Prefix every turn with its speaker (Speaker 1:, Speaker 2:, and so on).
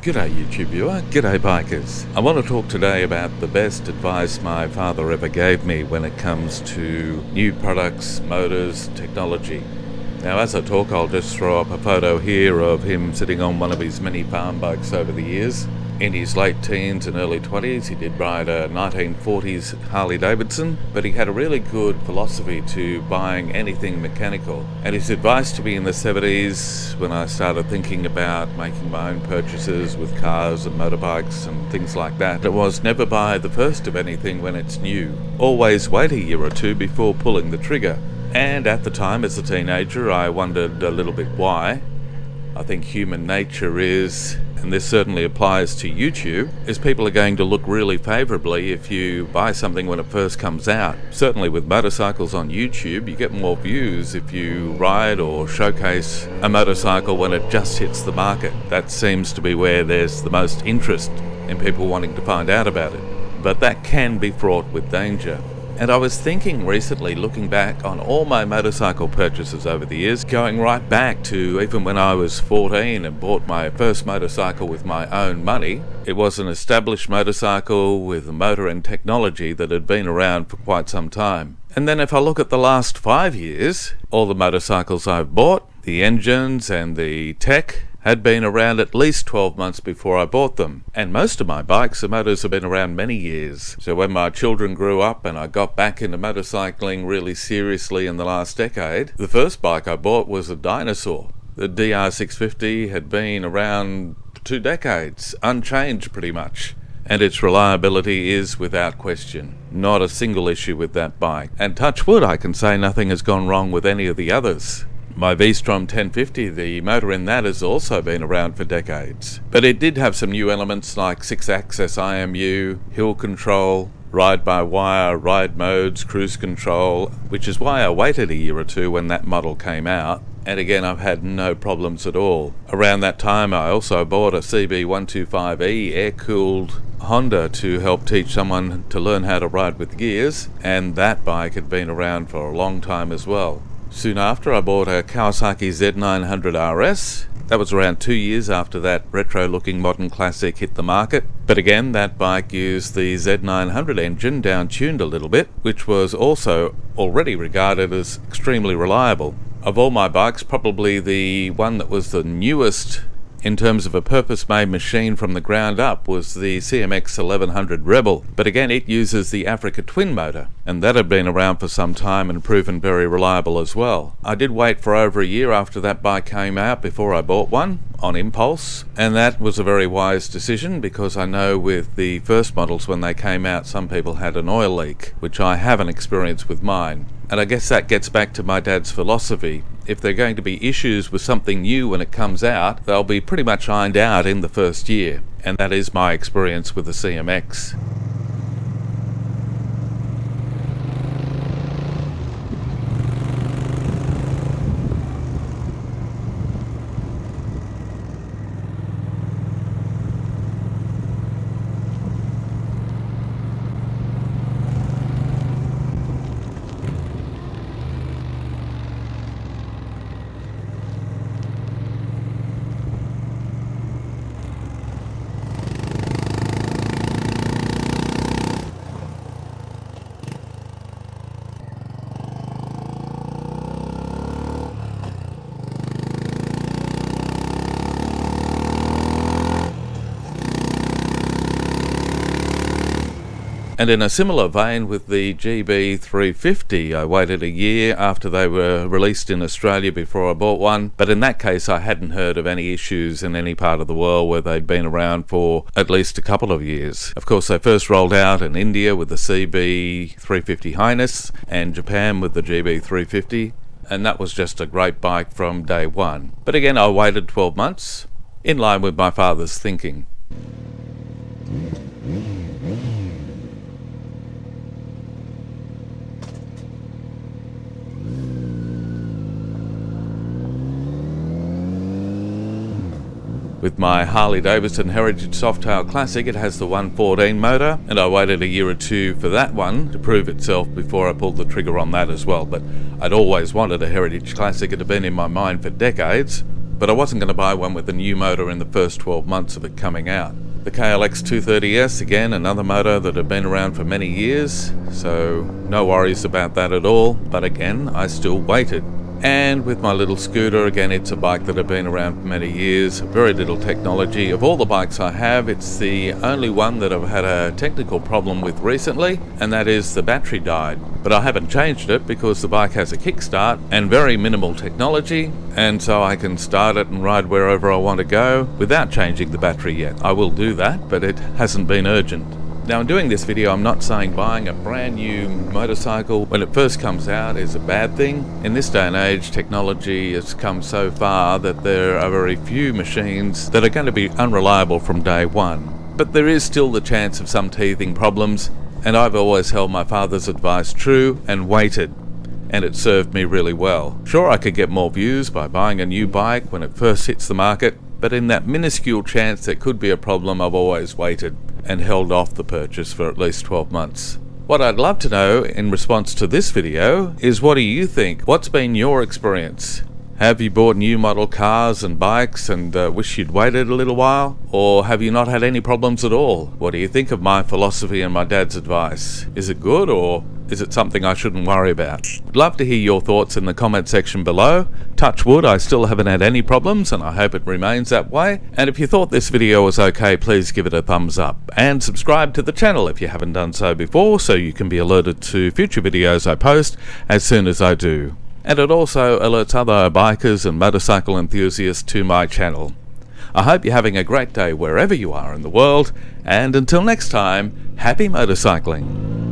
Speaker 1: G'day YouTube viewer, g'day bikers. I want to talk today about the best advice my father ever gave me when it comes to new products, motors, technology. Now as I talk, I'll just throw up a photo here of him sitting on one of his many farm bikes over the years. In his late teens and early 20s, he did ride a 1940s Harley Davidson, but he had a really good philosophy to buying anything mechanical. And his advice to me in the 70s, when I started thinking about making my own purchases with cars and motorbikes and things like that, it was never buy the first of anything when it's new. Always wait a year or two before pulling the trigger. And at the time, as a teenager, I wondered a little bit why. I think human nature is, and this certainly applies to YouTube, is people are going to look really favourably if you buy something when it first comes out. Certainly with motorcycles on YouTube, you get more views if you ride or showcase a motorcycle when it just hits the market. That seems to be where there's the most interest in people wanting to find out about it. But that can be fraught with danger. And I was thinking recently, looking back on all my motorcycle purchases over the years, going right back to even when I was 14 and bought my first motorcycle with my own money. It was an established motorcycle with a motor and technology that had been around for quite some time. And then if I look at the last 5 years, all the motorcycles I've bought, the engines and the tech, had been around at least 12 months before I bought them. And most of my bikes and motors have been around many years. So when my children grew up and I got back into motorcycling really seriously in the last decade, the first bike I bought was a dinosaur. The DR650 had been around for 2 decades, unchanged pretty much. And its reliability is without question. Not a single issue with that bike. And touch wood, I can say nothing has gone wrong with any of the others. My VStrom 1050, the motor in that has also been around for decades. But it did have some new elements like 6-axis IMU, hill control, ride-by-wire, ride modes, cruise control, which is why I waited a year or two when that model came out. And again, I've had no problems at all. Around that time, I also bought a CB125E air-cooled Honda to help teach someone to learn how to ride with gears, and that bike had been around for a long time as well. Soon after, I bought a Kawasaki Z900RS. That was around 2 years after that retro-looking modern classic hit the market. But again, that bike used the Z900 engine down-tuned a little bit, which was also already regarded as extremely reliable. Of all my bikes, probably the one that was the newest in terms of a purpose-made machine from the ground up was the CMX 1100 Rebel. But again, it uses the Africa twin motor, and that had been around for some time and proven very reliable as well. I did wait for over a year after that bike came out before I bought one on impulse, and that was a very wise decision because I know with the first models when they came out, some people had an oil leak, which I haven't experienced with mine. And I guess that gets back to my dad's philosophy. If there are going to be issues with something new when it comes out, they'll be pretty much ironed out in the first year. And that is my experience with the CMX. And in a similar vein with the GB350, I waited a year after they were released in Australia before I bought one, but in that case I hadn't heard of any issues in any part of the world where they'd been around for at least a couple of years. Of course, they first rolled out in India with the CB350 Highness and Japan with the GB350. and that was just a great bike from day one. But again, I waited 12 months, in line with my father's thinking. With my Harley Davidson Heritage Softail Classic, it has the 114 motor, and I waited a year or two for that one to prove itself before I pulled the trigger on that as well. But I'd always wanted a Heritage Classic. It had been in my mind for decades, but I wasn't going to buy one with a new motor in the first 12 months of it coming out. The KLX 230S, again, another motor that had been around for many years, so no worries about that at all, but again, I still waited. And with my little scooter, again, it's a bike that had been around for many years, very little technology. Of all the bikes I have, it's the only one that I've had a technical problem with recently, and that is the battery died. But I haven't changed it because the bike has a kickstart and very minimal technology, and so I can start it and ride wherever I want to go without changing the battery yet. I will do that, but it hasn't been urgent. Now, in doing this video, I'm not saying buying a brand new motorcycle when it first comes out is a bad thing. In this day and age, technology has come so far that there are very few machines that are going to be unreliable from day one. But there is still the chance of some teething problems, and I've always held my father's advice true and waited, and it served me really well. Sure, I could get more views by buying a new bike when it first hits the market, but in that minuscule chance there could be a problem, I've always waited and held off the purchase for at least 12 months. What I'd love to know in response to this video is, what do you think? What's been your experience? Have you bought new model cars and bikes and wish you'd waited a little while? Or have you not had any problems at all? What do you think of my philosophy and my dad's advice? Is it good, or is it something I shouldn't worry about? I'd love to hear your thoughts in the comment section below. Touch wood, I still haven't had any problems, and I hope it remains that way. And if you thought this video was okay, please give it a thumbs up. And subscribe to the channel if you haven't done so before, so you can be alerted to future videos I post as soon as I do. And it also alerts other bikers and motorcycle enthusiasts to my channel. I hope you're having a great day wherever you are in the world, and until next time, happy motorcycling.